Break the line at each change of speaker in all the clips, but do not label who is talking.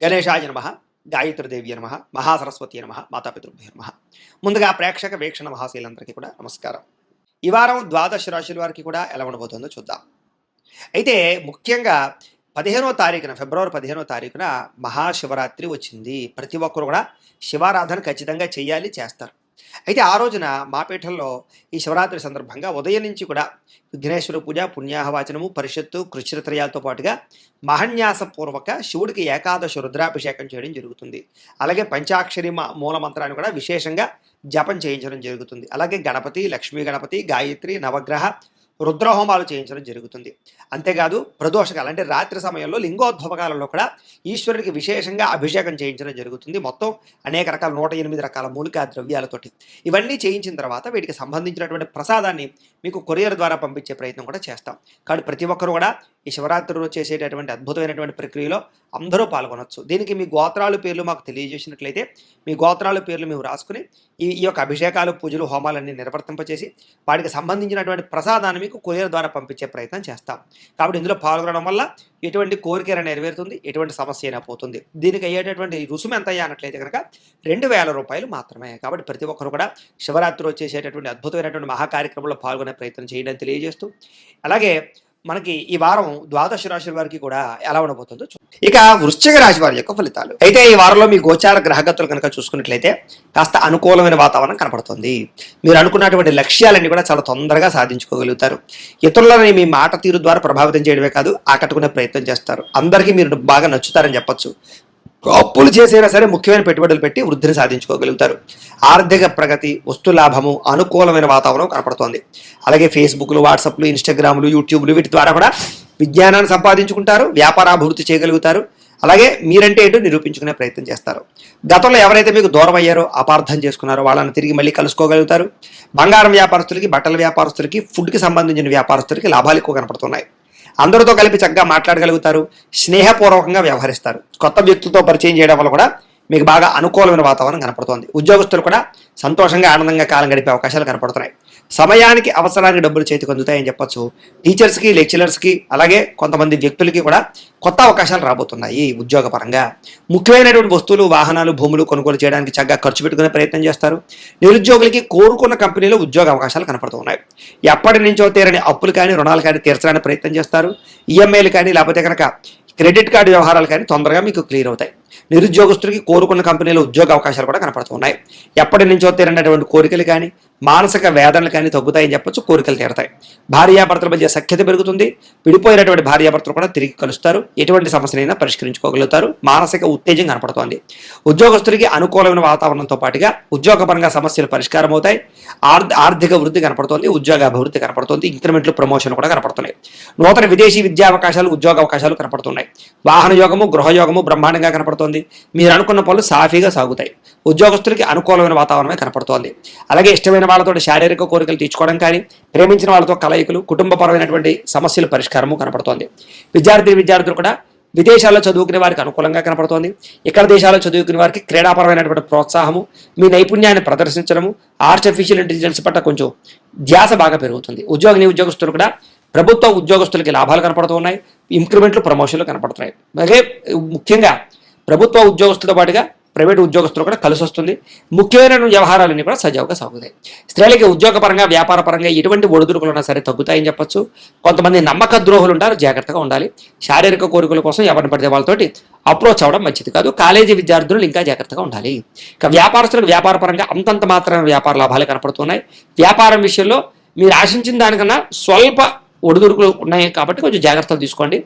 గణేశాయ నమః, గాయత్రీదేవి నమః, మహాసరస్వతి నమః, మాతాపితృభ్యో నమః. ముందుగా ప్రేక్షక వీక్షణ మహాశీలందరికీ కూడా నమస్కారం. ఈ వారం ద్వాదశ రాశుల వారికి కూడా ఎలా ఉండబోతుందో చూద్దాం. అయితే ముఖ్యంగా 15వ తారీఖున ఫిబ్రవరి 15వ తారీఖున మహాశివరాత్రి వచ్చింది. ప్రతి ఒక్కరు కూడా శివారాధన ఖచ్చితంగా చేయాలి, చేస్తారు. అయితే ఆ రోజున మా పీఠంలో ఈ శివరాత్రి సందర్భంగా ఉదయం నుంచి కూడా విఘ్నేశ్వర పూజ, పుణ్యాహవాచనము, పరిషత్తు, కృష్ణత్రయాలతో పాటుగా మహన్యాసపూర్వక శివుడికి ఏకాదశి రుద్రాభిషేకం చేయడం జరుగుతుంది. అలాగే పంచాక్షరి మూల మంత్రాన్ని కూడా విశేషంగా జపం చేయించడం జరుగుతుంది. అలాగే గణపతి, లక్ష్మీ గణపతి, గాయత్రి, నవగ్రహ రుద్రహోమాలు చేయించడం జరుగుతుంది. అంతేకాదు ప్రదోషకాలు అంటే రాత్రి సమయంలో లింగోద్భవకాలంలో కూడా ఈశ్వరుడికి విశేషంగా అభిషేకం చేయించడం జరుగుతుంది. మొత్తం అనేక రకాల 108 రకాల మూలికా ద్రవ్యాలతోటి ఇవన్నీ చేయించిన తర్వాత వీటికి సంబంధించినటువంటి ప్రసాదాన్ని మీకు కొరియర్ ద్వారా పంపించే ప్రయత్నం కూడా చేస్తాం. కాబట్టి ప్రతి ఒక్కరు కూడా ఈ శివరాత్రి రోజు చేసేటటువంటి అద్భుతమైనటువంటి ప్రక్రియలో అందరూ పాల్గొనవచ్చు. దీనికి మీ గోత్రాల పేర్లు మాకు తెలియజేసినట్లయితే మీ గోత్రాల పేర్లు మేము రాసుకుని ఈ యొక్క అభిషేకాలు, పూజలు, హోమాలన్నీ నిర్వర్తింపచేసి వాటికి సంబంధించినటువంటి ప్రసాదాన్ని మీకు కొరియర్ ద్వారా పంపించే ప్రయత్నం చేస్తాం. కాబట్టి ఇందులో పాల్గొనడం వల్ల ఎటువంటి కోరిక నెరవేరుతుంది, ఎటువంటి సమస్య అయినా పోతుంది. దీనికి అయ్యేటటువంటి రుసుము ఎంత అయ్యా అన్నట్లయితే కనుక 2000 రూపాయలు మాత్రమే. కాబట్టి ప్రతి ఒక్కరు కూడా శివరాత్రి రోజు చేసేటటువంటి అద్భుతమైనటువంటి మహాకార్యక్రమంలో పాల్గొనే ప్రయత్నం చేయడం తెలియజేస్తూ, అలాగే మనకి ఈ వారం ద్వాదశ రాశుల వారికి కూడా ఎలా ఉండబోతుందో ఇక వృశ్చిక రాశి వారి యొక్క ఫలితాలు. అయితే ఈ వారంలో మీ గోచార గ్రహగతులు కనుక చూసుకున్నట్లయితే కాస్త అనుకూలమైన వాతావరణం కనపడుతుంది. మీరు అనుకున్నటువంటి లక్ష్యాలన్నీ కూడా చాలా తొందరగా సాధించుకోగలుగుతారు. ఇతరులని మీ మాట తీరు ద్వారా ప్రభావితం చేయడమే కాదు, ఆకట్టుకునే ప్రయత్నం చేస్తారు. అందరికీ మీరు బాగా నచ్చుతారని చెప్పొచ్చు. అప్పులు చేసైనా సరే ముఖ్యమైన పెట్టుబడులు పెట్టి వృద్ధిని సాధించుకోగలుగుతారు. ఆర్థిక ప్రగతి, వస్తు లాభము, అనుకూలమైన వాతావరణం కనపడుతోంది. అలాగే ఫేస్బుక్లు, వాట్సాప్లు, ఇన్స్టాగ్రామ్లు, యూట్యూబ్లు వీటి ద్వారా కూడా విజ్ఞానాన్ని సంపాదించుకుంటారు, వ్యాపారాభివృద్ధి చేయగలుగుతారు. అలాగే మీరంటే ఏంటో నిరూపించుకునే ప్రయత్నం చేస్తారు. గతంలో ఎవరైతే మీకు దూరం అయ్యారో, అపార్థం చేసుకున్నారో వాళ్ళని తిరిగి మళ్ళీ కలుసుకోగలుగుతారు. బంగారం వ్యాపారస్తులకి, బట్టల వ్యాపారస్తులకి, ఫుడ్కి సంబంధించిన వ్యాపారస్తులకి లాభాలు ఎక్కువ కనపడుతున్నాయి. అందరితో కలిపి చక్కగా మాట్లాడగలుగుతారు, స్నేహపూర్వకంగా వ్యవహరిస్తారు. కొత్త వ్యక్తులతో పరిచయం చేయడం వల్ల కూడా మీకు బాగా అనుకూలమైన వాతావరణం కనపడుతోంది. ఉద్యోగస్తులు కూడా సంతోషంగా, ఆనందంగా కాలం గడిపే అవకాశాలు కనపడుతున్నాయి. సమయానికి, అవసరానికి డబ్బులు చేతికి అందుతాయని చెప్పొచ్చు. టీచర్స్కి, లెక్చరర్స్కి, అలాగే కొంతమంది వ్యక్తులకి కూడా కొత్త అవకాశాలు రాబోతున్నాయి. ఉద్యోగపరంగా ముఖ్యమైనటువంటి వస్తువులు, వాహనాలు, భూములు కొనుగోలు చేయడానికి చక్కగా ఖర్చు పెట్టుకునే ప్రయత్నం చేస్తారు. నిరుద్యోగులకి కోరుకున్న కంపెనీలో ఉద్యోగ అవకాశాలు కనపడుతున్నాయి. ఎప్పటి నుంచో తీరని అప్పులు కానీ, రుణాలు కానీ తీర్చడానికి ప్రయత్నం చేస్తారు. ఈఎంఐలు కానీ, లేకపోతే కనుక క్రెడిట్ కార్డు వ్యవహారాలు కానీ తొందరగా మీకు క్లియర్ అవుతాయి. నిరుద్యోగస్తులకి కోరుకున్న కంపెనీలో ఉద్యోగ అవకాశాలు కూడా కనపడుతున్నాయి. ఎప్పటి నుంచో తీరనటువంటి కోరికలు కానీ, మానసిక వేదనలు కానీ తగ్గుతాయని చెప్పొచ్చు. కోరికలు తీరతాయి. భార్యాభర్తల మధ్య సఖ్యత పెరుగుతుంది. విడిపోయినటువంటి భార్యాభర్తలు కూడా తిరిగి కలుస్తారు. ఎటువంటి సమస్యలైనా పరిష్కరించుకోగలుగుతారు. మానసిక ఉత్తేజం కనపడుతోంది. ఉద్యోగస్తులకి అనుకూలమైన వాతావరణంతో పాటుగా ఉద్యోగపరంగా సమస్యలు పరిష్కారం అవుతాయి. ఆర్థిక వృద్ధి కనపడుతోంది. ఉద్యోగ అభివృద్ధి కనపడుతోంది. ఇంక్రిమెంట్లు, ప్రమోషన్ కూడా కనపడుతున్నాయి. నూతన విదేశీ విద్యా అవకాశాలు, ఉద్యోగ అవకాశాలు కనపడుతున్నాయి. వాహన యోగము, గృహయోగము బ్రహ్మాండంగా కనపడుతోంది. మీరు అనుకున్న పనులు సాఫీగా సాగుతాయి. ఉద్యోగస్తులకి అనుకూలమైన వాతావరణమే కనపడుతోంది. అలాగే ఇష్టమైన వాళ్ళతో శారీరక కోరికలు తీర్చుకోవడం కానీ, ప్రేమించిన వాళ్ళతో కలయికలు, కుటుంబపరమైనటువంటి సమస్యల పరిష్కారము కనపడుతోంది. విద్యార్థులు కూడా విదేశాల్లో చదువుకునే వారికి అనుకూలంగా కనపడుతోంది. ఇక్కడ దేశాల్లో చదువుకునే వారికి క్రీడాపరమైనటువంటి ప్రోత్సాహము, మీ నైపుణ్యాన్ని ప్రదర్శించడము, ఆర్టిఫిషియల్ ఇంటెలిజెన్స్ పట్ల కొంచెం ధ్యాస బాగా పెరుగుతుంది. ఉద్యోగస్తులు కూడా ప్రభుత్వ ఉద్యోగస్తులకి లాభాలు కనపడుతూ ఉన్నాయి. ఇంక్రిమెంట్లు, ప్రమోషన్లు కనపడుతున్నాయి. అలాగే ముఖ్యంగా ప్రభుత్వ ఉద్యోగస్తులతో పాటుగా ప్రైవేటు ఉద్యోగస్తులు కూడా కలిసి వస్తుంది. ముఖ్యమైన వ్యవహారాలన్నీ కూడా సజావుగా సాగుతాయి. స్త్రీలకి ఉద్యోగపరంగా, వ్యాపారపరంగా ఎటువంటి ఒడిదుడుకులు ఉన్నా సరే తగ్గుతాయని చెప్పొచ్చు. కొంతమంది నమ్మక ద్రోహులు ఉంటారు, జాగ్రత్తగా ఉండాలి. శారీరక కోరికల కోసం ఎవరిని పడితే వాళ్ళతోటి అప్రోచ్ అవ్వడం మంచిది కాదు. కాలేజీ విద్యార్థులు ఇంకా జాగ్రత్తగా ఉండాలి. ఇక వ్యాపారస్తులకు వ్యాపారపరంగా అంతంత మాత్రమే వ్యాపార లాభాలు కనపడుతున్నాయి. వ్యాపారం విషయంలో మీరు ఆశించిన దానికన్నా స్వల్ప ఒడిదుడుకులు ఉన్నాయి కాబట్టి కొంచెం జాగ్రత్తలు తీసుకోండి.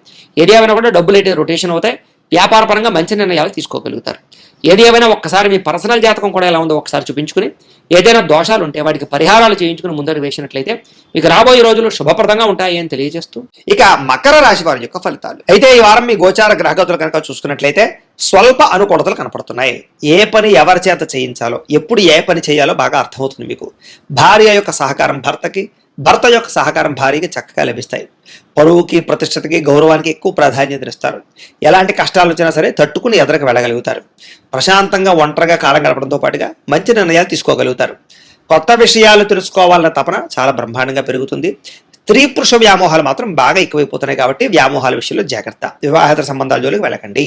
ఏరియామైనా కూడా డబ్బులు అయితే రొటేషన్ అవుతాయి. వ్యాపారపరంగా మంచి నిర్ణయాలు తీసుకోగలుగుతారు. ఏది ఏమైనా ఒక్కసారి మీ పర్సనల్ జాతకం కూడా ఎలా ఉందో ఒకసారి చూపించుకుని, ఏదైనా దోషాలు ఉంటే వాటికి పరిహారాలు చేయించుకుని ముందరకు వేసినట్లయితే మీకు రాబోయే రోజులు శుభప్రదంగా ఉంటాయి అని తెలియజేస్తూ ఇక మకర రాశి వారి యొక్క ఫలితాలు. అయితే ఈ వారం మీ గోచార గ్రహగతులు కనుక చూసుకున్నట్లయితే స్వల్ప అనుకూలతలు కనపడుతున్నాయి. ఏ పని ఎవరి చేత చేయించాలో, ఎప్పుడు ఏ పని చేయాలో బాగా అర్థమవుతుంది మీకు. భార్య యొక్క సహకారం భర్తకి, భర్త యొక్క సహకారం భార్యకి చక్కగా లభిస్తాయి. పరువుకి, ప్రతిష్టతకి, గౌరవానికి ఎక్కువ ప్రాధాన్యత ఇస్తారు. ఎలాంటి కష్టాలు వచ్చినా సరే తట్టుకుని ఎదురుకు వెళ్ళగలుగుతారు. ప్రశాంతంగా ఒంటరిగా కాలం గడపడంతో పాటుగా మంచి నిర్ణయాలు తీసుకోగలుగుతారు. కొత్త విషయాలు తెలుసుకోవాలన్న తపన చాలా బ్రహ్మాండంగా పెరుగుతుంది. స్త్రీ పురుష వ్యామోహాలు మాత్రం బాగా ఎక్కువైపోతున్నాయి కాబట్టి వ్యామోహాల విషయంలో జాగ్రత్త. వివాహేతర సంబంధాల జోలికి వెళ్ళకండి.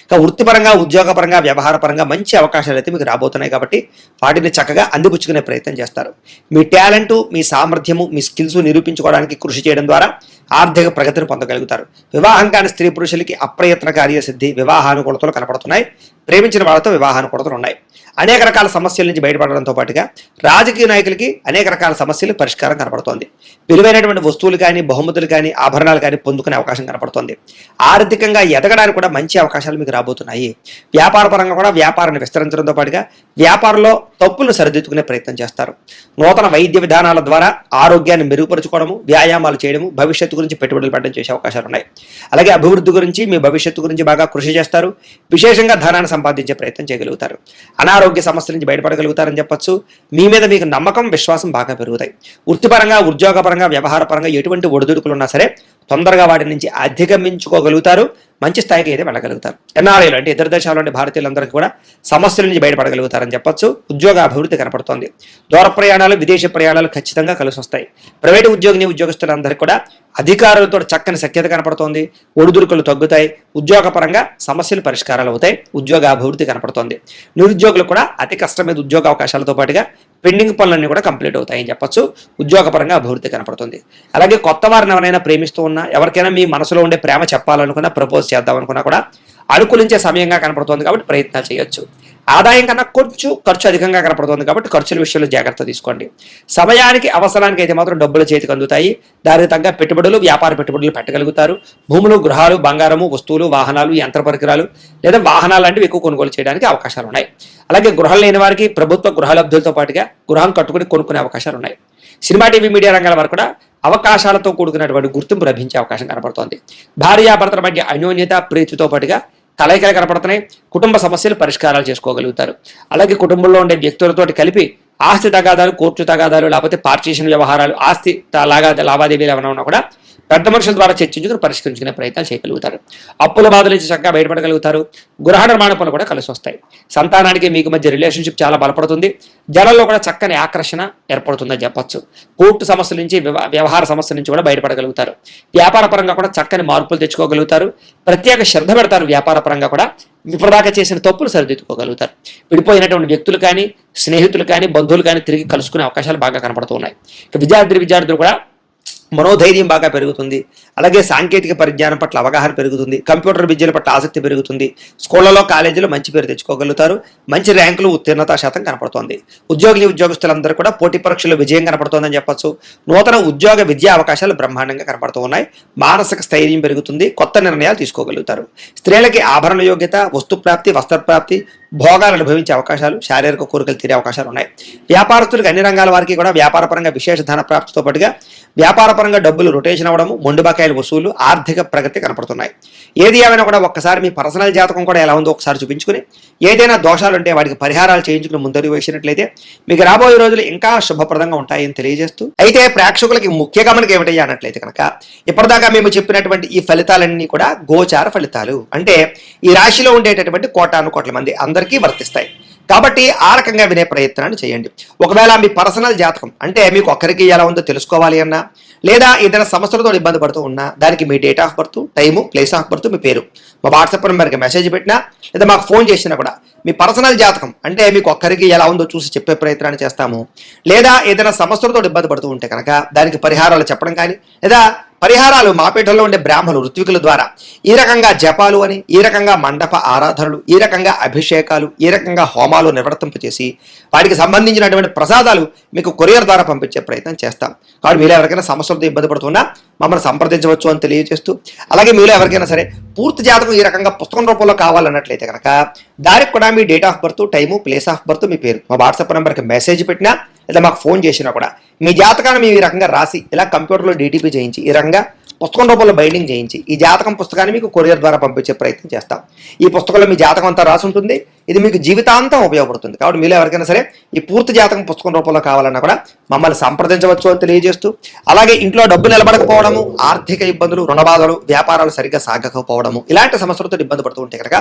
ఇక వృత్తిపరంగా, ఉద్యోగపరంగా, వ్యవహార పరంగా మంచి అవకాశాలు అయితే మీకు రాబోతున్నాయి కాబట్టి వాటిని చక్కగా అందిపుచ్చుకునే ప్రయత్నం చేస్తారు. మీ టాలెంట్, మీ సామర్థ్యము, మీ స్కిల్స్ నిరూపించుకోవడానికి కృషి చేయడం ద్వారా ఆర్థిక ప్రగతిని పొందగలుగుతారు. వివాహం కాని స్త్రీ పురుషులకి అప్రయత్న కార్యసిద్ధి, వివాహానుకూలతలు కనపడుతున్నాయి. ప్రేమించిన వాళ్ళతో వివాహానుకూలతలు ఉన్నాయి. అనేక రకాల సమస్యల నుంచి బయటపడడంతో పాటుగా రాజకీయ నాయకులకి అనేక రకాల సమస్యలు పరిష్కారం కనపడుతోంది. విలువైనటువంటి వస్తువులు కానీ, బహుమతులు కానీ, ఆభరణాలు కానీ పొందుకునే అవకాశం కనపడుతోంది. ఆర్థికంగా ఎదగడానికి కూడా మంచి అవకాశాలు మీకు రాబోతున్నాయి. వ్యాపార పరంగా కూడా వ్యాపారాన్ని విస్తరించడంతో పాటుగా వ్యాపారంలో తప్పులను సరిదిద్దుకునే ప్రయత్నం చేస్తారు. నూతన వైద్య విధానాల ద్వారా ఆరోగ్యాన్ని మెరుగుపరుచుకోవడము, వ్యాయామాలు చేయడము, భవిష్యత్తు గురించి పెట్టుబడులు పెట్టడం చేసే అవకాశాలు ఉన్నాయి. అలాగే అభివృద్ధి గురించి, మీ భవిష్యత్తు గురించి బాగా కృషి చేస్తారు. విశేషంగా ధనాన్ని సంపాదించే ప్రయత్నం చేయగలుగుతారు. అనారోగ్య సమస్యల నుంచి బయటపడగలుగుతారని చెప్పొచ్చు. మీ మీద మీకు నమ్మకం, విశ్వాసం బాగా పెరుగుతాయి. వృత్తిపరంగా, ఉద్యోగపరంగా, వ్యవహార పరంగా ఎటువంటి ఒడిదుడుకులు ఉన్నా సరే తొందరగా వాటి నుంచి అధిగమించుకోగలుగుతారు. మంచి స్థాయికి అయితే వెళ్ళగలుగుతారు. ఎన్ఆర్ఐలు అంటే ఇతర దేశాల్లోని భారతీయులందరికీ కూడా సమస్యల నుంచి బయటపడగలుగుతారని చెప్పొచ్చు. ఉద్యోగ అభివృద్ధి కనపడుతోంది. దూర ప్రయాణాలు, విదేశీ ప్రయాణాలు ఖచ్చితంగా కలిసి వస్తాయి. ప్రైవేటు ఉద్యోగస్తులందరికీ కూడా అధికారులతో చక్కని సఖ్యత కనపడుతోంది. ఒడిదుడుకులు తగ్గుతాయి. ఉద్యోగపరంగా సమస్యలు పరిష్కారాలు అవుతాయి. ఉద్యోగ అభివృద్ధి కనపడుతోంది. నిరుద్యోగులు కూడా అతి కష్టం మీద ఉద్యోగ అవకాశాలతో పాటుగా పెండింగ్ పనులన్నీ కూడా కంప్లీట్ అవుతాయని చెప్పొచ్చు. ఉద్యోగపరంగా అభివృద్ధి కనపడుతుంది. అలాగే కొత్త వారిని ఎవరైనా ప్రేమిస్తూ ఉన్నా, ఎవరికైనా మీ మనసులో ఉండే ప్రేమ చెప్పాలనుకున్నా, ప్రపోజ్ చేద్దాం అనుకున్నా కూడా అనుకూలించే సమయంగా కనపడుతోంది కాబట్టి ప్రయత్నాలు చేయొచ్చు. ఆదాయం కన్నా కొంచెం ఖర్చు అధికంగా కనపడుతోంది కాబట్టి ఖర్చుల విషయంలో జాగ్రత్త తీసుకోండి. సమయానికి, అవసరానికి అయితే మాత్రం డబ్బులు చేతికి అందుతాయి. దానికి తగ్గ పెట్టుబడులు, వ్యాపార పెట్టుబడులు పెట్టగలుగుతారు. భూములు, గృహాలు, బంగారము, వస్తువులు, వాహనాలు, యంత్ర పరికరాలు లేదా వాహనాలు లాంటివి ఎక్కువ కొనుగోలు చేయడానికి అవకాశాలు ఉన్నాయి. అలాగే గృహాలు లేని వారికి ప్రభుత్వ గృహలబ్ధులతో పాటుగా గృహం కట్టుకుని కొనుక్కునే అవకాశాలు ఉన్నాయి. సినిమా, టీవీ, మీడియా రంగాల వారు కూడా అవకాశాలతో కూడుకున్నటువంటి గుర్తింపు లభించే అవకాశం కనపడుతోంది. భార్యాభర్తల మధ్య అన్యోన్యత, ప్రీతితో పాటుగా కలయికలు కనపడుతున్నాయి. కుటుంబ సమస్యలు పరిష్కారాలు చేసుకోగలుగుతారు. అలాగే కుటుంబంలో ఉండే వ్యక్తులతోటి కలిపి ఆస్తి తగాదాలు, కోర్టు తగాదాలు, లేకపోతే పార్టీషన్ వ్యవహారాలు, ఆస్తి లావాదేవీలు ఏమైనా ఉన్నా కూడా పెద్ద మనుషుల ద్వారా చర్చించుకుని పరిష్కరించుకునే ప్రయత్నాలు చేయగలుగుతారు. అప్పుల బాధల నుంచి చక్కగా బయటపడగలుగుతారు. గృహ నిర్మాణ పనులు కూడా కలిసి వస్తాయి. సంతానానికి మీకు మధ్య రిలేషన్షిప్ చాలా బలపడుతుంది. జనంలో కూడా చక్కని ఆకర్షణ ఏర్పడుతుందని చెప్పొచ్చు. కోర్టు సమస్యల నుంచి, వ్యవహార సమస్యల నుంచి కూడా బయటపడగలుగుతారు. వ్యాపార పరంగా కూడా చక్కని మార్పులు తెచ్చుకోగలుగుతారు. ప్రత్యేక శ్రద్ధ పెడతారు. వ్యాపార పరంగా కూడా ఇప్పటిదాకా చేసిన తప్పులు సరిదిద్దుకోగలుగుతారు. విడిపోయినటువంటి వ్యక్తులు కానీ, స్నేహితులు కానీ, బంధువులు కానీ తిరిగి కలుసుకునే అవకాశాలు బాగా కనపడుతున్నాయి. ఇక విద్యార్థులు కూడా మనోధైర్యం బాగా పెరుగుతుంది. అలాగే సాంకేతిక పరిజ్ఞానం పట్ల అవగాహన పెరుగుతుంది. కంప్యూటర్ విద్యల పట్ల ఆసక్తి పెరుగుతుంది. స్కూళ్లలో, కాలేజీలో మంచి పేరు తెచ్చుకోగలుగుతారు. మంచి ర్యాంకులు, ఉత్తీర్ణత శాతం కనపడుతోంది. ఉద్యోగస్తులందరూ కూడా పోటీ పరీక్షల్లో విజయం కనపడుతోందని చెప్పొచ్చు. నూతన ఉద్యోగ విద్యా అవకాశాలు బ్రహ్మాండంగా కనపడుతూ ఉన్నాయి. మానసిక స్థైర్యం పెరుగుతుంది. కొత్త నిర్ణయాలు తీసుకోగలుగుతారు. స్త్రీలకి ఆభరణ యోగ్యత, వస్తుప్రాప్తి, వస్త్రప్రాప్తి, భోగాలు అనుభవించే అవకాశాలు, శారీరక కోరికలు తీరే అవకాశాలు ఉన్నాయి. వ్యాపారస్తులకు అన్ని రంగాల వారికి కూడా వ్యాపారపరంగా విశేష ధన ప్రాప్తితో పాటుగా వ్యాపారపరంగా డబ్బులు రొటేషన్ అవ్వడము, మొండు బకాయిల వసూలు, ఆర్థిక ప్రగతి కనపడుతున్నాయి. ఏది ఏమైనా కూడా ఒక్కసారి మీ పర్సనల్ జాతకం కూడా ఎలా ఉందో ఒకసారి చూపించుకుని ఏదైనా దోషాలు ఉంటే వాటికి పరిహారాలు చేయించుకుని ముందడుగు వేసినట్లయితే మీకు రాబోయే రోజులు ఇంకా శుభప్రదంగా ఉంటాయని తెలియజేస్తూ, అయితే ప్రేక్షకులకి ముఖ్య గమనిక ఏమిటయ్యా అన్నట్లయితే కనుక ఇప్పటిదాకా మేము చెప్పినటువంటి ఈ ఫలితాలన్నీ కూడా గోచార ఫలితాలు. అంటే ఈ రాశిలో ఉండేటటువంటి కోటాను కోట్ల మంది అందరికీ వర్తిస్తాయి. కాబట్టి ఆ రకంగా వినే ప్రయత్నాన్ని చేయండి. ఒకవేళ మీ పర్సనల్ జాతకం అంటే మీకు ఒక్కరికి ఎలా ఉందో తెలుసుకోవాలి అన్నా, లేదా ఏదైనా సమస్యలతో ఇబ్బంది పడుతూ ఉన్నా దానికి మీ date of birth, time, place of birth, మీ పేరు మా వాట్సాప్ నెంబర్కి మెసేజ్ పెట్టినా లేదా మాకు ఫోన్ చేసినా కూడా మీ పర్సనల్ జాతకం అంటే మీకు ఒక్కరికి ఎలా ఉందో చూసి చెప్పే ప్రయత్నాన్ని చేస్తాము. లేదా ఏదైనా సమస్యలతో ఇబ్బంది పడుతూ ఉంటే కనుక దానికి పరిహారాలు చెప్పడం కానీ, లేదా పరిహారాలు మా పీఠంలో ఉండే బ్రాహ్మణులు, ఋత్వికుల ద్వారా ఈ రకంగా జపాలు అని, ఈ రకంగా మండప ఆరాధనలు, ఈ రకంగా అభిషేకాలు, ఈ రకంగా హోమాలు నిర్వర్తింపచేసి వాటికి సంబంధించినటువంటి ప్రసాదాలు మీకు కొరియర్ ద్వారా పంపించే ప్రయత్నం చేస్తాం. కాబట్టి మీరు ఎవరికైనా సమస్యలతో ఇబ్బంది పడుతున్నా మమ్మల్ని సంప్రదించవచ్చు అని తెలియజేస్తూ, అలాగే మీరు ఎవరికైనా సరే పూర్తి జాతకం ఈ రకంగా పుస్తకం రూపంలో కావాలన్నట్లయితే కనుక దానికి కూడా మీ date of birth, time, place of birth, మీ పేరు మా వాట్సాప్ నెంబర్కి మెసేజ్ పెట్టినా లేదా మాకు ఫోన్ చేసినా కూడా మీ జాతకాన్ని మేము ఈ రకంగా రాసి ఇలా కంప్యూటర్లో డీటీపీ చేయించి ఈ రకంగా పుస్తకం రూపంలో బైండింగ్ చేయించి ఈ జాతకం పుస్తకాన్ని మీకు కొరియర్ ద్వారా పంపించే ప్రయత్నం చేస్తాం. ఈ పుస్తకంలో మీ జాతకం అంతా రాసి ఉంటుంది. ఇది మీకు జీవితాంతం ఉపయోగపడుతుంది. కాబట్టి మీరు ఎవరికైనా సరే ఈ పూర్తి జాతకం పుస్తకం రూపంలో కావాలన్నా కూడా మమ్మల్ని సంప్రదించవచ్చు అని తెలియజేస్తూ, అలాగే ఇంట్లో డబ్బు నిలబడకపోవడము, ఆర్థిక ఇబ్బందులు, రుణబాధలు, వ్యాపారాలు సరిగ్గా సాగకపోవడము, ఇలాంటి సమస్యలతో ఇబ్బంది పడుతూ ఉంటే కనుక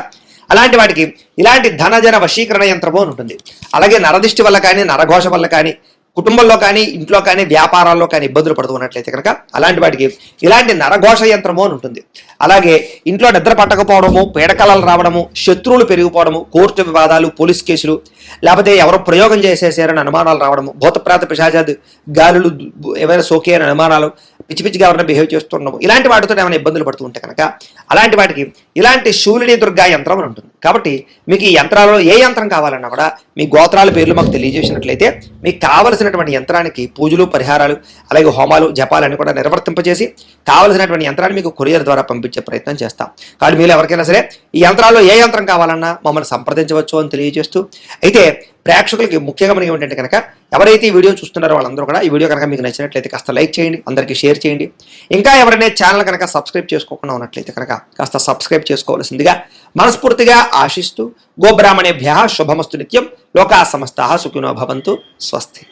అలాంటి వాటికి ఇలాంటి ధనజన వశీకరణ యంత్రము అని ఉంటుంది. అలాగే నరదిష్టి వల్ల కానీ, నరఘోష వల్ల కానీ, కుటుంబంలో కానీ ఇంట్లో కానీ వ్యాపారాల్లో కానీ ఇబ్బందులు పడుతూ ఉన్నట్లయితే కనుక అలాంటి వాటికి ఇలాంటి నరఘోష యంత్రము అని ఉంటుంది. అలాగే ఇంట్లో నిద్ర పట్టకపోవడము, పీడకలలు రావడము, శత్రువులు పెరిగిపోవడము, కోర్టు వివాదాలు, పోలీస్ కేసులు, లేకపోతే ఎవరో ప్రయోగం చేసేసారని అనుమానాలు రావడము, భూతప్రాత పిశాచాది గాలులు ఏవైనా సోకే అని అనుమానాలు, పిచ్చి పిచ్చిగా ఎవరైనా బిహేవ్ చేస్తుండము, ఇలాంటి వాటితో ఏమైనా ఇబ్బందులు పడుతూ ఉంటే కనుక అలాంటి వాటికి ఇలాంటి శూలిని దుర్గా యంత్రం అని ఉంటుంది. కాబట్టి మీకు ఈ యంత్రాలలో ఏ యంత్రం కావాలన్నా కూడా మీ గోత్రాల పేర్లు మాకు తెలియజేసినట్లయితే మీకు కావలసినటువంటి యంత్రానికి పూజలు, పరిహారాలు, అలాగే హోమాలు, జపాలన్నీ కూడా నిర్వర్తింపజేసి కావలసినటువంటి యంత్రాన్ని మీకు కొరియర్ ద్వారా పంపించే ప్రయత్నం చేస్తాం. కాబట్టి మీరు ఎవరికైనా సరే ఈ యంత్రాల్లో ఏ యంత్రం కావాలన్నా మమ్మల్ని సంప్రదించవచ్చు అని తెలియజేస్తూ, అయితే ప్రేక్షకులకి ముఖ్యంగా మనకి ఏమిటంటే కనుక ఎవరైతే ఈ వీడియో చూస్తున్నారో వాళ్ళందరూ కూడా ఈ వీడియో కనుక మీకు నచ్చినట్లయితే కాస్త లైక్ చేయండి, అందరికీ షేర్ చేయండి. ఇంకా ఎవరైనా ఛానల్ కనుక సబ్స్క్రైబ్ చేసుకోకుండా ఉన్నట్లయితే కనుక కాస్త సబ్స్క్రైబ్ చేసుకోవాల్సిందిగా మనస్ఫూర్తిగా ఆశిస్తూ, గోబ్రాహ్మణేభ్యః శుభమస్తు నిత్యం, లోకా సమస్తాః సుఖినో భవంతు, స్వస్తి.